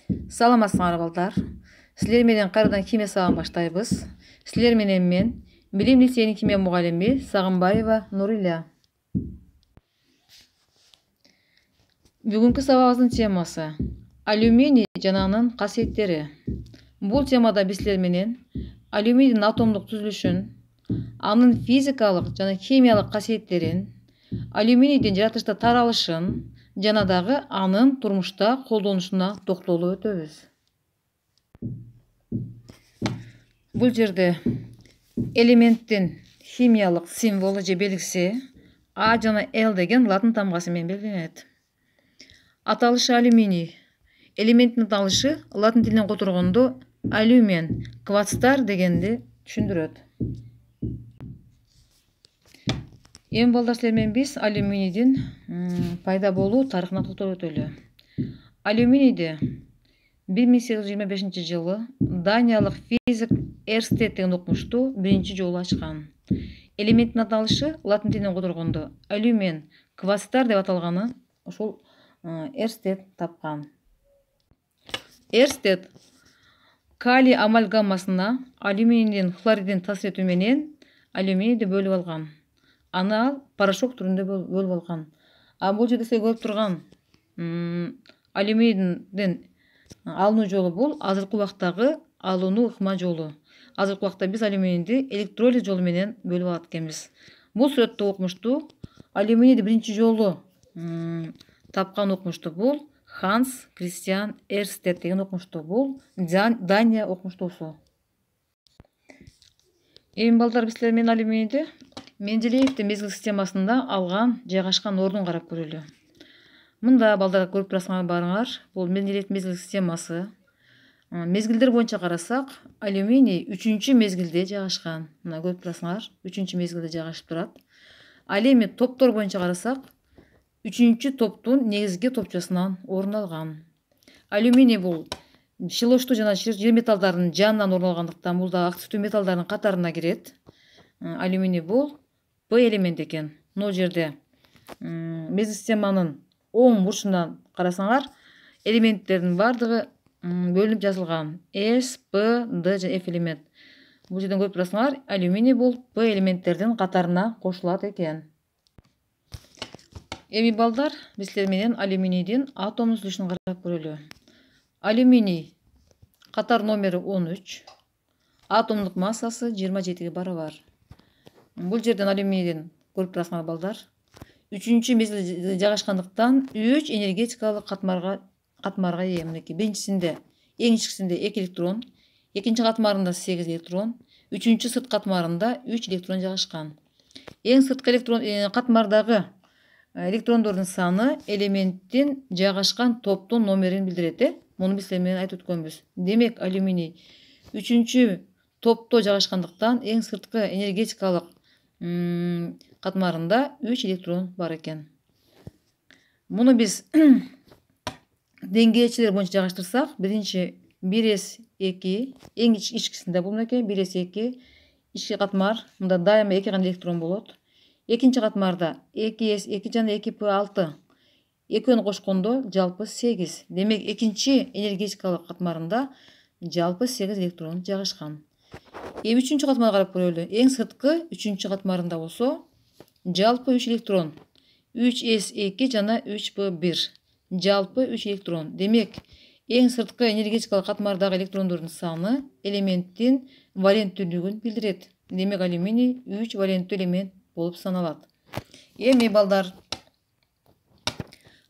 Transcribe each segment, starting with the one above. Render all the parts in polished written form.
Саламатсыңар балдар. Силер менен кайрадан химия сабагын баштайбыз. Силер менен мен Билим лицейинин химия мугалими Сагынбаева Нуриля. Бүгүнкү сабагыбыздын темасы алюминий жана анын касиеттери. Бул темада биз силер менен алюминийдин атомдук түзүлүшүн, анын физикалык жана химиялык касиеттерин, алюминийдин жаратылышта таралышын жана дагы анын турмушта колдонушуна токтолуп өтөбүз. Бул жерде элементтин химиялык символу же белгиси А жана Л деген латын тамгасы менен белгиленет. Аталышы алюминий. Элементтин аталышы латын тилинен которгондо алюмен, кварцтар дегенди түшүндүрөт. Эми балдар силер менен биз алюминийдин пайда болуу тарыхына токтолуп өтөлү. Алюминийди 1825 жылы Даниялык физик Эрстед деген окумушту биринчи жолу ачкан. Элементтин аталышы латын тилинен которгондо алюмен, кварцтар деп аталганы ошол Эрстед тапкан. Эрстед калий амальгамасына алюминийдин хлоридин таасир этүү менен алюминийди бөлүп алган. Аны ал порошок түрүндө бөлүп алган. А бул жерде силер көрүп турган алюминийдин алынуу жолу бул азыркы убактагы алынуу ыкма жолу. Азыркы убакта биз алюминийди электролиз жолу менен бөлүп алат экенбиз. Бул сүрөттө окумушту алюминийди биринчи жолу тапкан окумушту бул Ханс Кристиан Эрстед деген окумушту. Бул Дания окумуштуусу. Эми балдар биз силер менен алюминийди Менделеевдин мезгил системасында алган жайгашкан ордун карап көрөлү. Мында балдар көрүп турасыңар барыңар. Бул Менделеевдин мезгил системасы. Мезгилдер боюнча карасак, алюминий 3-чү мезгилде жайгашкан. Мына көрүп турасыңар, 3-чү мезгилде жайгашып турат. Ал эми топтор боюнча карасак, 3-чү топтун негизги топчосунан орун алган. Алюминий бул шилоштуу жана жер металлдардын жанынан орун алгандыктан бул да активдүү металлдардын катарына кирет. Алюминий бул П элемент экен. Мына жерде мезгил системанын оң бурчунан карасаңар, элементтердин бардыгы бөлүнүп жазылган. С, П, Д жана Ф элемент. Бул жерден көрүп турасыңар, алюминий бул П элементтердин катарына кошулат экен. Эми балдар, биз силер менен алюминийдин атом түзүлүшүн карап көрөлү. Алюминий катар номери 13, атомдук массасы 27 барабар. Бул жерден алюминийдин көрүп турасыңар балдар. 3-чү мезгилде жайгашкандыктан 3 энергетикалык катмарга ээ. Мынакей биринчисинде эң ичкисинде 2 электрон, экинчи катмарында 8 электрон, үчүнчү сырт катмарында 3 электрон жайгашкан. Эң сырткы электрон катмардагы электрондордун саны элементтин жайгашкан топтун номерин билдирет. Муну биз силер менен айтып өткөнбүз. Демек алюминий 3-чү топто жайгашкандыктан эң сырткы энергетикалык катмарында 3 электрон бар экен. Муну биз деңгээлчилер боюнча жайгаштырсак, биринчи 1s2 эң ичкисинде бул мынакей 1s2 ички катмар, мында дайыма 2 гана электрон болот. Экинчи катмарда 2s2 жана 2p6 экөөнү кошкондо жалпы 8. Демек экинчи энергетикалык катмарында жалпы 8 электрон жайгашкан. Эми үчүнчү катмарга карап көрөлү. Эң сырткы үчүнчү катмарында болсо жалпы 3 электрон. 3s2 жана 3p1. Жалпы 3 электрон. Демек эң сырткы энергетикалык катмардагы электрондордун саны элементтин валенттүүлүгүн билдирет. Демек алюминий 3 валенттүү элемент болуп саналат. Эми балдар,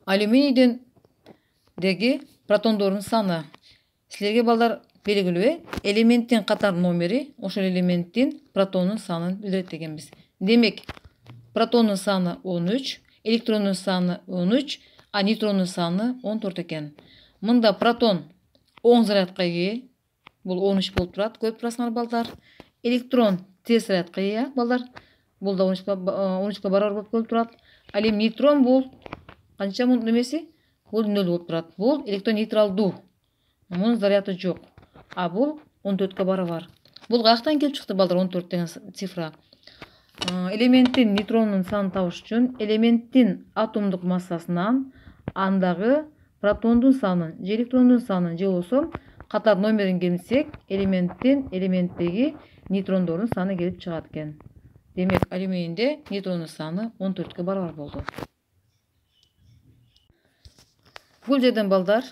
алюминийдин деги протондордун саны силерге балдар белгилүү. Элементтин катар номери ошол элементтин протонунун санын билдирет дегенбиз. Демек протондун саны 13, электрондун саны 13, а нейтрондун саны 14 экен. Мында протон оң зарядка ээ, бул 13 болуп турат. Көрүп турасыңар балдар. Электрон терс зарядка ээ, балдар. Бул да 13 барабар болуп келип турат. Ал эми нейтрон бул канча немеси? Бул 0 болуп турат. Бул электрон нейтралдуу. Мунун заряды жок. А бул 14 барабар. Бул каяктан келип чыкты балдар 14 деген цифра? Элементтин нейтронунун санын табыш үчүн элементтин атомдук массасынан андагы протондун санын же электрондун санын же болбосо катар номерин кемисек элементтеги нейтрондордун саны келип чыгат экен. Демек алюминийде нейтрондун саны 14 барабар болду. Бул жерден балдар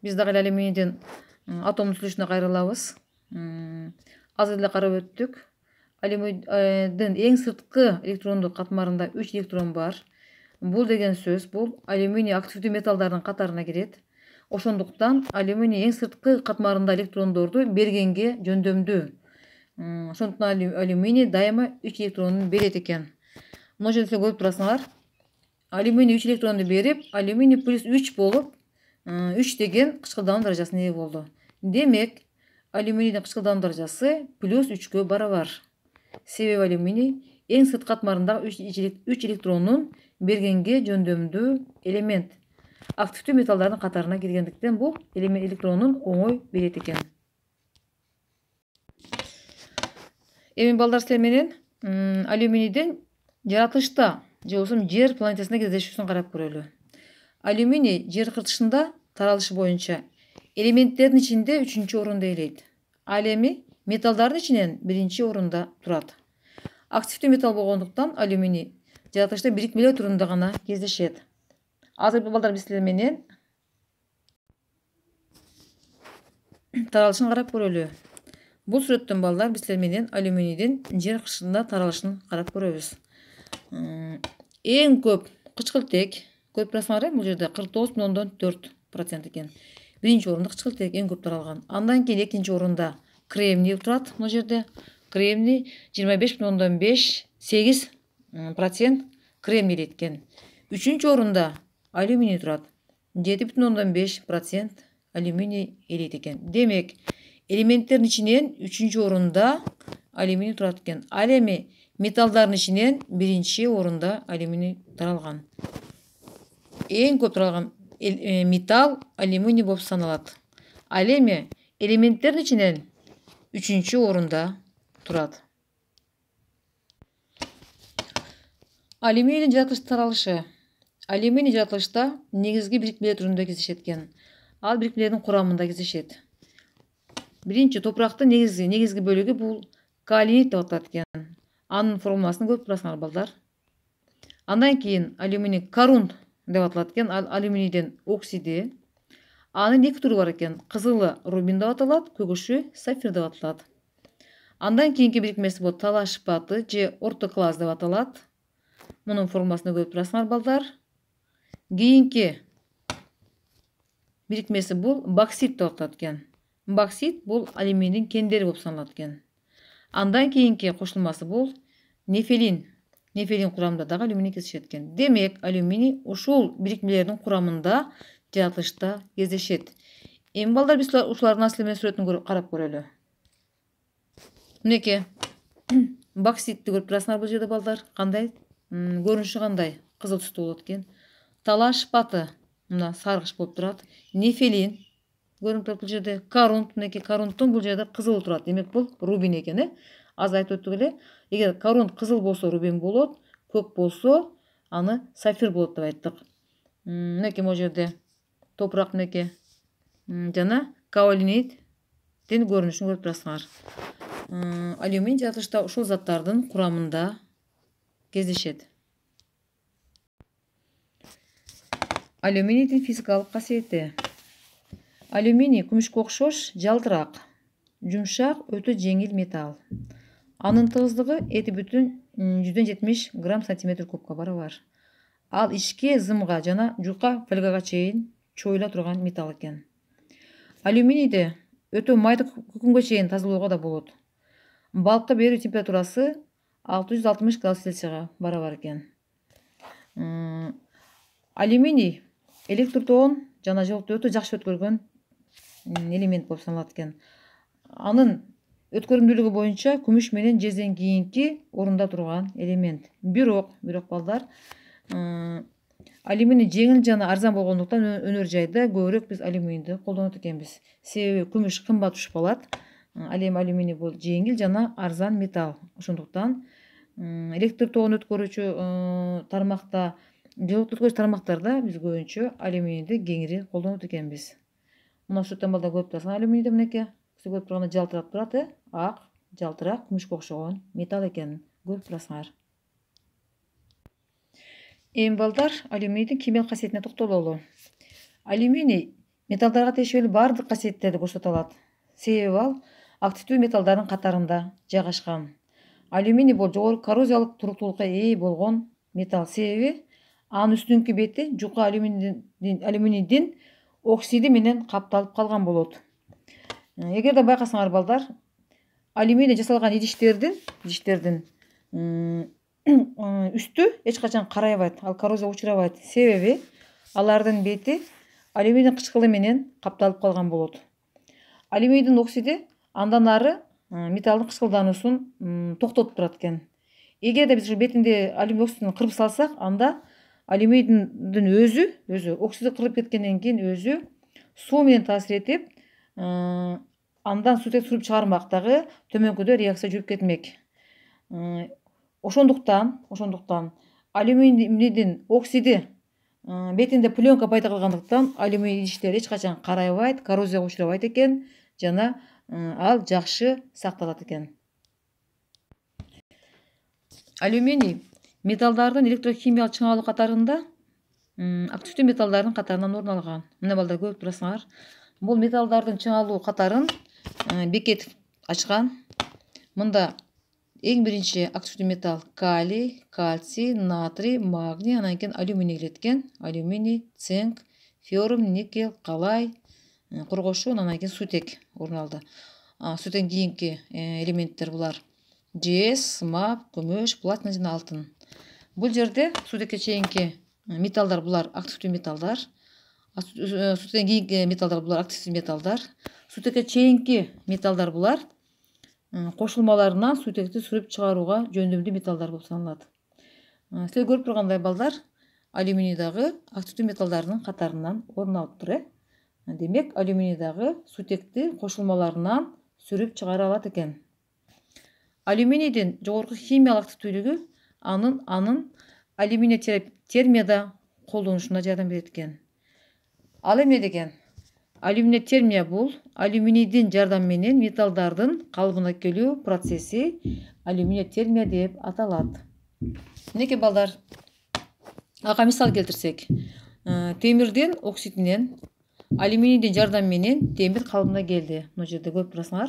биз дагы алюминийдин атомдун түзүлүшүнө кайрылабыз. Азыр эле карап өттүк. Алюминийдин эң сырткы электрондук катмарында 3 электрон бар. Бул деген сөз бул алюминий активдүү металлдардын катарына кирет. Ошондуктан алюминий эң сырткы катмарында электрондорду бергенге жөндөмдүү. Ошондуктан алюминий дайыма 3 электронун берет экен. Мына жерде көрүп турасыңар. Алюминий 3 электронду берип, алюминий плюс 3 болуп, 3 деген кычкылдануу даражасына ээ болду. Демек, алюминийдин кычкылдануу даражасы плюс 3-кө барабар. Себеби алюминий эң сырт катмарындагы 3 электронун бергенге жөндөмдүү элемент. Активдүү металлдардын катарына киргендиктен бул электронун оңой берет экен. Эми балдар силер менен алюминийдин жаратылышта же болбосо жер планетасында кездешүүсүн карап көрөлү. Алюминий жер кыртышында таралышы боюнча элементтердин ичинде 3-орунду ээлейт. Ал эми металлдардын ичинен 1-орунда турат. Активдүү металл болгондуктан алюминий жаратылышта бирикмелер түрүндө гана кездешет. Азыр балдар биз силер менен таралышын карап көрөлү. Бул сүрөттөн балдар биз силер менен алюминийдин жер кыртышында таралышын карап көрөбүз. Эң көп кычкылтек көрүп турасыңар, бул жерде 49,4% экен. 1-орунда кычкылтек эң көп таралган. Андан кийин 2-орунда кремний турат. Мына жерде кремний 25,5-8% кремний экен. 3-орунда алюминий турат. 7,5% алюминий ээлейт экен. Демек, элементтердин ичинен 3-орунда алюминий турат экен. Ал эми металлдардын ичинен 1-орунда алюминий таралган. Эң көп таралган металл алюминий болуп саналат. Ал эми элементтердин ичинен 3-орунда турат. Алюминийдин жаратылыш таралышы. Алюминий жаратылышта негизги бирикмелер түрүндө кездешет экен. Ал бирикмелердин курамында кездешет. Биринчи топурактын негизги бөлүгү бул каолинит деп аталат экен. Анын формуласын көрүп турасыңар балдар. Андан кийин алюминий карунт деп аталат экен. Алюминийдин оксиди. Анын 2 түрү бар экен. Кызылы рубин деп аталат, көгүшү сафир деп аталат. Андан кийинки бирикмеси бул талаш паты же ортоклаз деп аталат. Мунун формуласын көрүп турасыңар балдар. Кийинки бирикмеси бул боксит деп аталат экен. Боксит бул алюминийдин кендери болуп саналат экен. Андан кийинки кошулмасы бул нефелин. Нефелин курамында дагы алюминий кездешет экен. Демек, алюминий ушул бирикмелердин курамында жаратылышта кездешет. Эми балдар биз ушулардын силер менен сүрөтүн карап көрөлү. Мынеке бокситти көрүп турасыңар бул жерде балдар. Кандай? Көрүнүшү кандай? Кызыл түстүү болот экен. Талаш паты мына саргыч болуп турат. Нефелин көрүнүп турат бул жерде. Карунт, мынеке карунттун бул жерде кызыл турат. Демек бул рубин экен, Азыр айтып өттүк эле. Эгер карунт кызыл болсо рубин болот, көк болсо аны сафир болот деп айттык. Мынеке могу жерде топурак мынеке жана каолиниттин көрүнүшүн көрүп турасыңар. Алюминий жаратылышта ушул заттардын курамында кездешет. Алюминийдин физикалык касиети. Алюминий күмүшкө окшош жалтырак, жумшак, өтө жеңил металл. Анын тыгыздыгы 7,170 грамм сантиметр кубка барабар. Ал ичке зымга жана жука фольгага чейин чоюла турган металл экен. Алюминийди өтө майдык күкүнгө чейин тазалоого да болот. Балкка берүү температурасы 660 градус Цельсийга барабар экен. Алюминий электр тогун жана жолду өтө жакшы өткөргөн элемент болуп саналат экен. Анын өткөрүмдүүлүгү боюнча күмүш менен жезден кийинки орунда турган элемент. Бирок балдар, алюминий жеңил жана арзан болгондуктан өнөр жайда көбүрөөк биз алюминийди колдонот экенбиз. Себеби күмүш кымбат түшүп калат. Ал эми алюминий бул жеңил жана арзан металл. Ошондуктан электр тогун өткөрүүчү тармакта Жылытып көз тармактарда биз көбүнчө алюминийди кеңири колдонот экенбиз. Мына ушул балда көрүп турасың алюминийди мынеке. Сиз көрүп тургандай жалтырап турат, ак, жалтырак, күмүшкө окшогон металл экенин көрүп турасыңар. Эми балдар алюминийдин химиялык касиетине токтололу. Алюминий металлдарга тиешелүү бардык касиеттерди көрсөтө алат. Себеби ал активдүү металлдардын катарында жайгашкан. Алюминий бул жогорку коррозиялык туруктуулукка ээ болгон металл. Себеби анын үстүнкү бети жука алюминийдин оксиди менен капталып калган болот. Эгерде байкасаңар балдар, алюминий жасалган идиштердин үстү эч качан карайбайт, ал коррозияга учурабайт. Себеби алардын бети алюминий кычкылы менен капталып калган болот. Алюминийдин оксиди андан ары металлдын кычкылдануусун токтотуп турат экен. Эгерде биз бетинде алюминий оксидин кырып салсак, анда алюминийдин өзү оксиди кырып кеткенден кийин өзү суу менен таасир этип, андан сутек сүрүп чыгармак дагы төмөнкүдө реакция жүрүп кетмек. Ошондуктан алюминийдин оксиди бетинде пленка пайда кылгандыктан алюминий идиштер эч качан карайбайт, коррозияга учурабайт экен жана ал жакшы сакталат экен. Алюминий металлдардын электрохимиялык чыңалуу катарында активдүү металлдардын катарынан орун алган. Мына балдар көрүп турасыңар. Бул металлдардын чыңалуу катарын бекетип ачкан. Мында эң биринчи активдүү металл калий, кальций, натрий, магний, анан кийин алюминий келет экен. Алюминий, цинк, феррум, никель, калай, коргошу, анан кийин сутек орун алды. Сутектен кийинки элементтер булар жез, мап, күмүш, платина жана алтын. Бул жерде сутекке чейинки металлдар булар активдүү металлдар. Сутектен кийинки металлдар булар активдүү металлдар. Сутекке чейинки металлдар булар кошулмаларынан сутекти сүрүп чыгарууга жөндөмдүү металлдар болуп саналат. Силер көрүп тургандай балдар, алюминий дагы активдүү металлдардын катарынан орун алыптыр. Демек, алюминий дагы сутекти кошулмаларынан сүрүп чыгара алат экен. Алюминийдин жогорку химиялык активдүүлүгү анын алюминий термияда колдонушуна жардам берет экен. Ал эмне деген? Алюминий термия бул алюминийдин жардамы менен металлдардын калыбына келүү процесси алюминий термия деп аталат. Мынеке балдар, ага мисал келтирсек, темирдин оксидинен алюминийдин жардамы менен темир калыбына келди. Мына жерде көрүп турасыңар.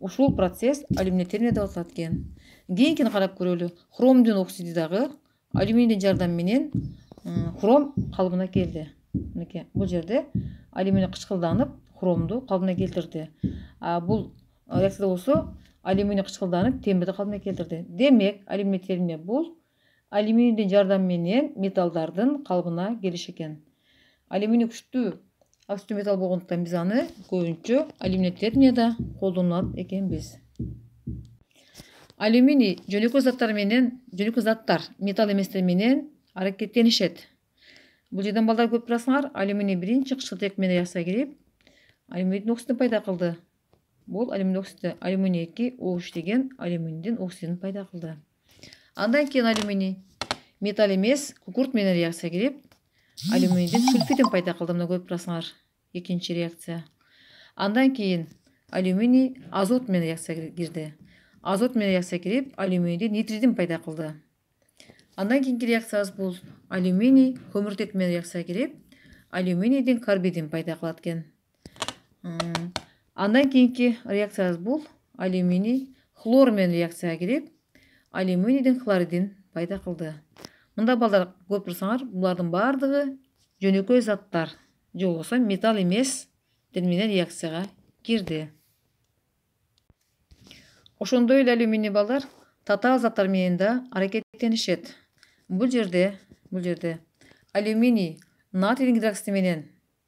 Ушул процесс алюминий термия деп аталат экен. Кийинкини карап көрөлү. Хромдун оксиди дагы алюминийдин жардамы менен хром калыбына келди. Мынеке бул жерде алюминий кычкылданып, хромду калыбына келтирди. Бул реакцияда болсо алюминий кычкылданып, темирди калыбына келтирди. Демек, алюминий термия бул алюминийдин жардамы менен металлдардын калыбына келиш экен. Алюминий күчтүү активдүү металл болгондуктан биз аны көбүнчө алюминий термияда колдонот экенбиз. Алюминий жөнөкөй заттар металл эместер менен аракеттенишет. Бул жерден балдар көрүп турасыңар, алюминий биринчи кычкылтек менен реакцияга кирип, алюминийдин оксидин пайда кылды. Бул алюминий оксиди алюминий 2 OH деген алюминийдин оксидин пайда кылды. Андан кийин алюминий металл эмес, кукурт менен реакцияга кирип, алюминийдин сульфидин пайда кылды. Мына көрүп турасыңар, экинчи реакция. Андан кийин алюминий азот менен реакцияга кирди. Азот менен реакцияга кирип, алюминийдин нитридин пайда кылды. Андан кийинки реакциябыз бул алюминий көмүртек менен реакцияга кирип, алюминийдин карбидин пайда кылат экен. Андан кийинки реакциябыз бул алюминий хлор менен реакцияга кирип, алюминийдин хлоридин пайда кылды. Мында балдар көрүп турсаңар, булардын бардыгы жөнөкөй заттар, же болбосо металл эместер менен реакцияга кирди. Ошондой эле алюминий балдар татаал заттар менен да аракеттенишет. Бул жерде алюминий натрийдин гидроксиди менен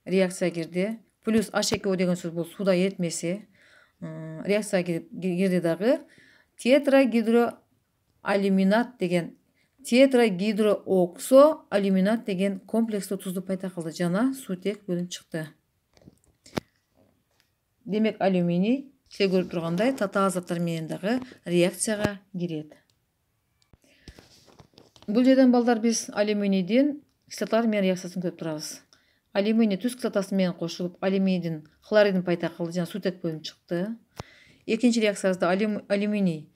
реакцияга кирди. Плюс H2O деген сөз бул сууда эритмеси. Реакцияга кирди дагы тетрагидрооксоалюминат деген комплекстүү тузду пайда кылды жана сутек бөлүнүп чыкты. Демек, алюминий силер көрүп тургандай татаал заттар менен дагы реакцияга кирет. Бул жерден балдар биз алюминийдин кислоталар менен реакциясын көрүп турабыз. Алюминий түз кислотасы менен кошулуп, алюминийдин хлоридин пайда кылды жана сутек бөлүнүп чыкты. Экинчи реакциябызда алюминий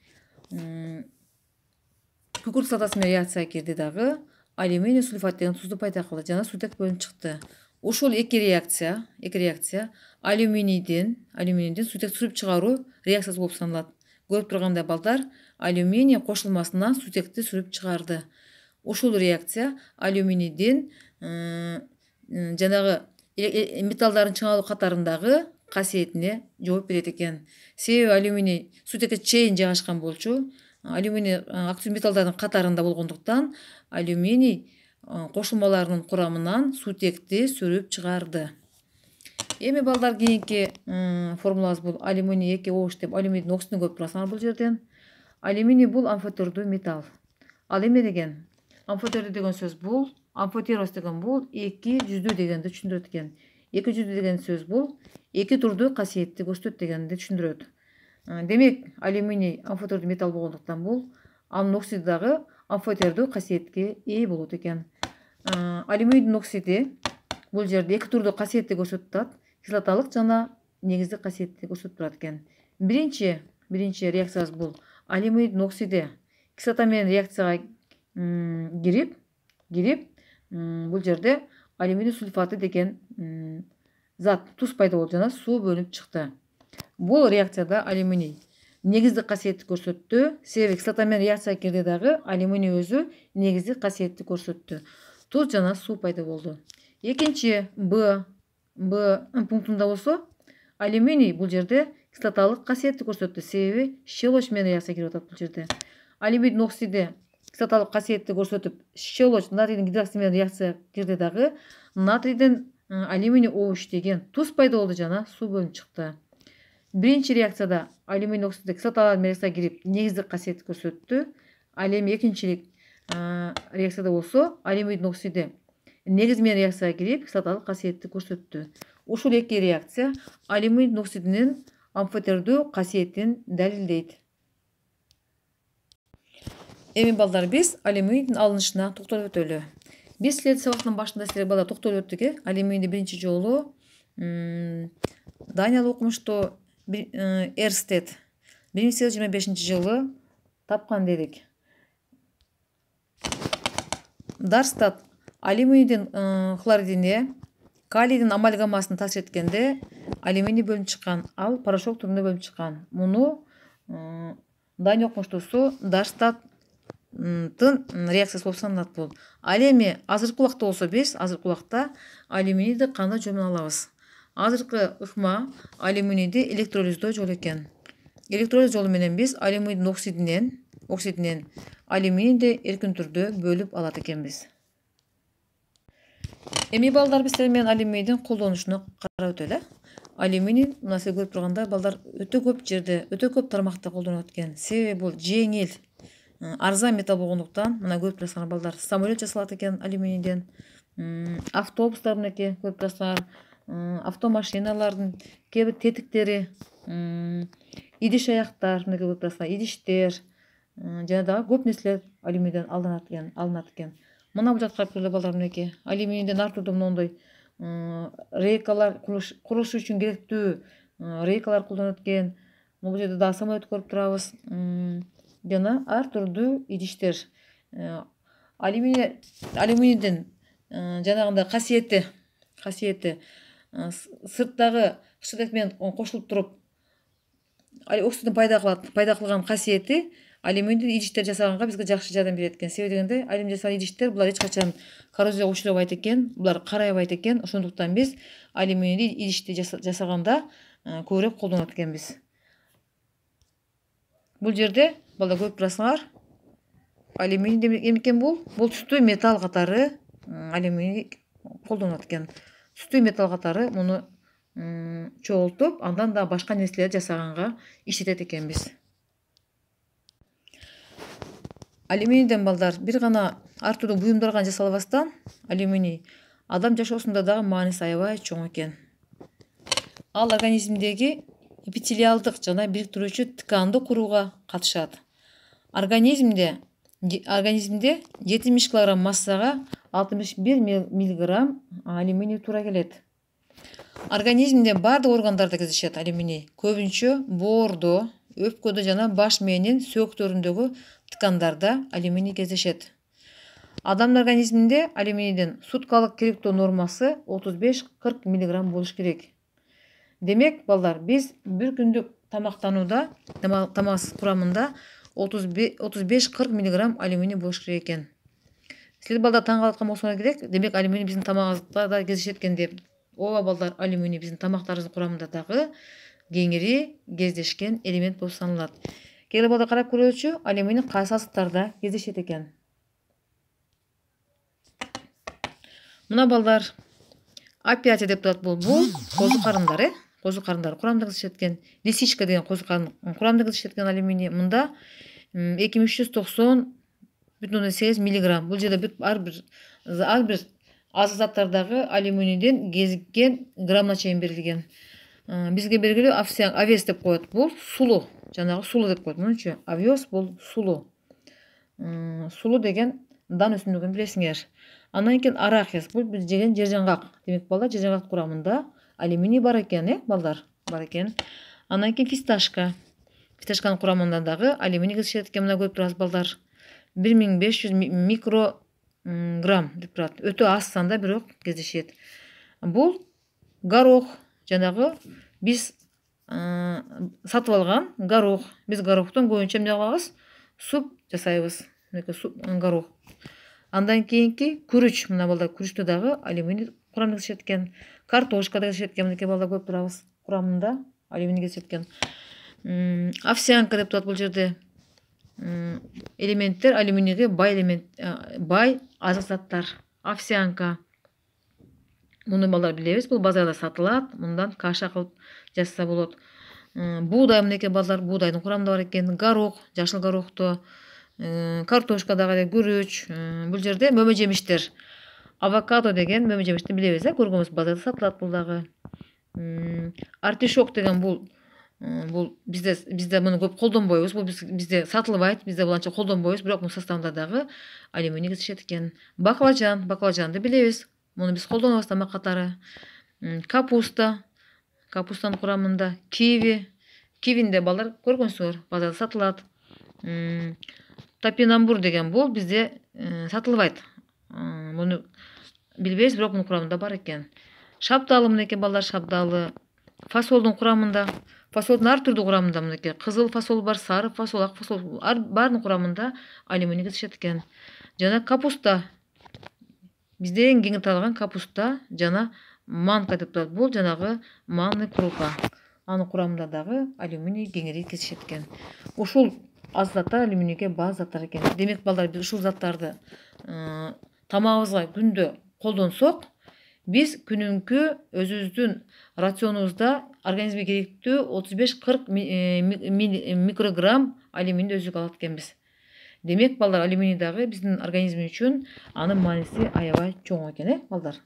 күкүрт кислотасы менен реакцияга кирди дагы, алюминий сульфат деген тузду пайда кылды жана сутек бөлүнүп чыкты. Ушул эки реакция алюминийдин сутек сүрүп чыгаруу реакциясы болуп саналат. Көрүп тургандай балдар, алюминий кошулмасынан сутекти сүрүп чыгарды. Ушул реакция алюминийдин жанагы металлдардын чыңалуу катарындагы касиетине жооп берет экен. Себеби алюминий сутекке чейин жайгашкан болчу. Алюминий активдүү металлдардын катарында болгондуктан алюминий кошулмаларынын курамынан сутекти сүрүп чыгарды. Эми балдар кийинки формулабыз бул алюминий 2O деп алюминийдин оксидин көрүп турасыңар бул жерден. Алюминий бул амфотердүү металл. Ал эме деген? Амфотердүү деген сөз бул, амфотерос деген бул эки жүздүү дегенди түшүндүрөт экен. Эки жүздүү деген сөз бул эки турдуу касиетти көрсөтөт дегенди түшүндүрөт. Демек, алюминий амфотердүү металл болгондуктан бул анын оксиди дагы амфотердүү касиетке ээ болот экен. Алюминийдин оксиди бул жерде эки турдуу касиетти көрсөтүп турат. Кислоталык жана негиздик касиетти көрсөтүп турат экен. Биринчи реакциябыз бул алюминийдин оксиди кислота менен реакцияга кирип бул жерде алюминий сульфаты деген зат туз пайда болду жана суу бөлүнүп чыкты. Бул реакцияда алюминий негиздик касиетти көрсөттү. Себеби кислота менен реакцияга кирди дагы алюминий өзү негиздик касиетти көрсөттү. Туз жана суу пайда болду. Экинчи Б пунктунда болсо алюминий бул жерде кислоталык касиетти көрсөттү. Себеби щелочь менен реакцияга кирип атат бул жерде. Алюминийдин оксиди кислоталык касиетти көрсөтүп, щелочь натрийдин гидроксиди менен реакцияга кирди дагы натрийдин алюминий OH деген туз пайда болду жана суу бөлүнүп чыкты. Биринчи реакцияда алюминий оксиди кислоталар менен реакцияга кирип негиздик касиетти көрсөттү. Ал эми экинчи реакцияда болсо алюминийдин оксиди негиз менен реакцияга кирип кислоталык касиетти көрсөттү. Ушул эки реакция алюминийдин оксидинин амфотердүү касиетин далилдейт. Эми балдар биз алюминийдин алынышына токтолуп өтөлү. Биз силердин сабактын башында силер балдар токтолуп өттүк. Алюминийди биринчи жолу Даниялык окумушту Эрстед 1825-жылы тапкан дедик. Дарстад алюминийдин хлоридине калийдин амальгамасын таасир эткенде алюминий бөлүнүп чыккан, ал порошок түрүндө бөлүнүп чыккан. Муну Дания окумуштуусу Дарстадтын реакциясы болуп саналат бул. Ал эми азыркы убакта болсо биз алюминийди кандай жол менен алабыз? Азыркы ыкма алюминийди электролиздөө жолу экен. Электролиз жолу менен биз алюминийдин оксидинен алюминийди эркин түрдө бөлүп алат экенбиз. Эми балдар биз силер менен алюминийдин колдонушуна карап өтөлү. Алюминий мына силер көрүп тургандай балдар өтө көп жерде, өтө көп тармакта колдонулат экен. Себеби бул жеңил, арзан металл болгондуктан мына көрүп турасыңар балдар, самолет жасалат экен алюминийден, автобустар мынакей көрүп турасыңар, автомашиналардын кээ бир тетиктери, идиш аяктар мынакей көрүп турасыңар, идиштер жана дагы көп нерселер алюминийден алынат экен. Мына бул жакка көрөлү балдар, мынакей алюминийден ар түрдүү мондой рейкалар курулуш үчүн керектүү рейкалар колдонулат экен. Бул жерде дагы самолет көрүп турабыз. Жана ар түрдүү идиштер. Алюминийдин жанагындай касиети сырттагы шыдек менен кошулуп туруп оксидин пайда кылган касиети алюминийдин идиштер жасаганга бизге жакшы жардам берет экен. Себеби дегенде алюминий жасаган идиштер булар эч качан коррозияга учурабайт экен, булар карайбайт экен. Ошондуктан биз алюминий идишти жасаганда көбүрөөк колдонот экенбиз. Бул жерде балдар көрүп турасыңар, алюминий эме экен бул түстүү металл катары алюминий колдонот экен. Түстүү металл катары муну чогултуп, андан да башка нерселер жасаганга иштетет экенбиз. Алюминийден балдар бир гана ар түрдүү буюмдар гана жасалбастан, алюминий адам жашоосунда дагы мааниси аябай чоң экен. Ал организмдеги эпителиалдык жана бириктирүүчү тканды курууга катышат. Организмде 70 кг массага 61 миллиграмм алюминий туура келет. Организмде бардык органдарда кездешет алюминий. Көбүнчө боордо, өпкөдө жана баш мээнин сөөктөрүндөгү ткандарда алюминий кездешет. Адамдын организминде алюминийдин суткалык керектөө нормасы 35-40 миллиграмм болуш керек. Демек, балдар, биз бир күндүк тамактанууда, тамак курамында 35-40 миллиграмм алюминий болуш керек экен. Силер балдар таң калып аткан болсоңор керек, демек алюминий биздин тамагыбызда да кездешет экен деп. Ооба балдар, алюминий биздин тамактарыбыздын курамында дагы кеңири кездешкен элемент болуп саналат. Келе балдар карап көрөлүчү, алюминий кайсы азыктарда кездешет экен. Мына балдар, опиатия деп турат бул козу карындар, козу карындары курамында кездешет экен. Лисичка деген козу карын курамында кездешет экен алюминий. Мында 2390,8 миллиграмм. Бул жерде ар бир азык заттардагы алюминийдин кезиккен граммына чейин берилген. Бизге белгилүү овес деп коет. Бул сулуу, жанагы сулуу деп коет. Мынча овес бул сулуу. Сулуу деген дан өсүмдүгүн билесиңер. Андан кийин арахис, бул биз жеген жер жаңгак. Демек балдар, жер жаңгак курамында алюминий бар экен, балдар, бар экен. Андан кийин фисташка. Фисташканын курамында дагы алюминий кездешет экен. Мына көрүп турасыз балдар. 1500 микрограмм деп турат. Өтө аз санда бирок кездешет. Бул горох, жанагы биз сатып алган горох. Биз горохтон көбүнчө эмне кылабыз? Суп жасайбыз. Суп, горох. Андан кийинки күрүч. Мына балдар, күрүчтө дагы алюминий курамында кездешет экен. Картошкада кездешет экен. Мынакей балдар көрүп турабыз. Курамында алюминий кездешет экен. Овсянка деп турат бул жерде. Элементтер алюминийге бай элемент, бай азык заттар. Овсянка. Муну балдар билебиз, бул базарда сатылат. Мындан каша кылып жасаса болот. Буудай, мынакей балдар, буудайдын курамында бар экен. Горох, жашыл горохто, картошка дагы, күрүч. Бул жерде мөмө жемиштер. Авокадо деген мөмө жемишти билебиз, көргөнбүз, базарда сатылат бул дагы. Артишок деген бул бизде муну көп колдонбойбуз. Бул бизде сатылбайт, бизде буланча колдонбойбуз, бирок мунун составында дагы алюминий кездешет экен. Баклажанды билебиз. Муну биз колдонобуз тамак катары. Капуста, капустанын курамында кивинде балдар көргөнсүңөр, базарда сатылат. Топинамбур деген бул бизде сатылбайт. Муну билбейбиз, бирок мунун курамында бар экен. Шабдалы, мынакей балдар, шабдалы. Фасолдун курамында, фасолдун ар түрдүү курамында, мынакей кызыл фасол бар, сары фасол, ак фасол, баарынын курамында алюминий кездешет экен. Жана капуста. Бизде эң кең таралган капуста жана манка деп турат. Бул жанагы манный крупа. Анын курамында дагы алюминий кеңири кездешет экен. Ушул азыктар алюминийге баа заттар экен. Демек балдар, биз ушул заттарды тамагыбызга күндө колдонсок, биз күнүнкү өзүбүздүн рационубузда организмге керектүү 35-40 микрограмм алюминий өзүгө алат экенбиз. Демек балдар, алюминий дагы биздин организм үчүн анын мааниси аябай чоң экен, балдар.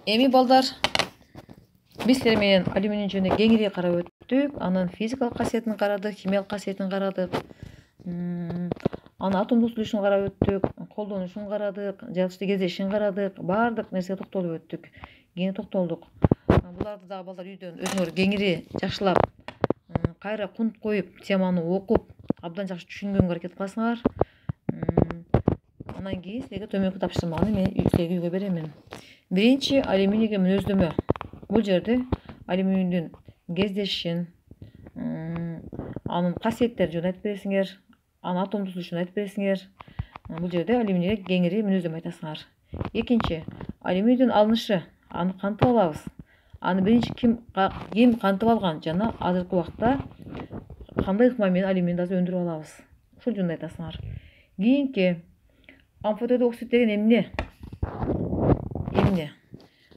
Эми балдар, биз силер менен алюминий жөнүндө кеңири карап өттүк. Анын физикалык касиетин карадык, химиялык касиетин карадык. Анын атомдук түзүлүшүн карап өттүк, колдонушун карадык, жаратылышты кездешин карадык, баардык нерсеге токтолуп өттүк. Кеңири токтолдук. Буларды дагы балдар үйдөн өзүңөр кеңири жакшылап, кайра кунт коюп, теманы окуп, абдан жакшы түшүнгөнгө аракет кыласыңар. Андан кийин силерге төмөнкү тапшырманы мен силерге үйгө беремин. Биринчи, алюминийге мүнөздөмө. Бул жерде алюминийдин кездешин, анын касиеттерин жөнүндө айтып бересиңер, анын атомдук түзүлүшүн айтып бересиңер. Бул жерде алюминийге кеңири мүнөздөмө айтасыңар. Экинчи, алюминийдин алынышы, аны кантип алабыз? Аны биринчи ким кантип алган жана азыркы убакта кандай ыкма менен алюминийди өндүрүп алабыз? Ушул жөнүндө айтасыңар. Кийинки, амфотоид оксид деген эмне?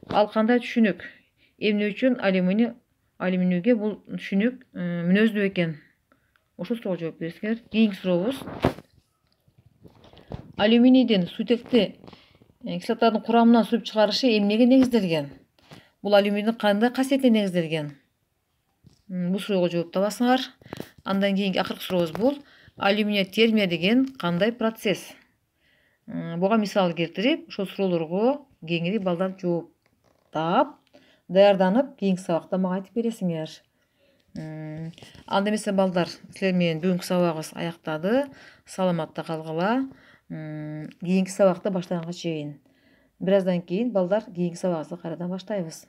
Ал кандай түшүнүк? Эмне үчүн алюминийге бул түшүнүк мүнөздүү экен? Ушул суроого жооп бересиңер. Кийинки сурообуз, алюминийдин сутекти кислоталардын курамынан сүрүп чыгарышы эмнеге негизделген? Бул алюминийдин кандай касиетине негизделген? Бул суроого жооп табасыңар. Андан кийинки акыркы сурообуз бул, алюминий термия деген кандай процесс? Буга мисал келтирип, ошол суроолорго кеңири балдар жооп таап, даярданып, кийинки сабакта мага айтып бересиңер. Анда эмесе балдар, силер менен бүгүнкү сабагыбыз аяктады. Саламатта калгыла. Кийинки сабакта баштаганга чейин. Бир аздан кийин балдар кийинки сабагыбызды кайрадан баштайбыз.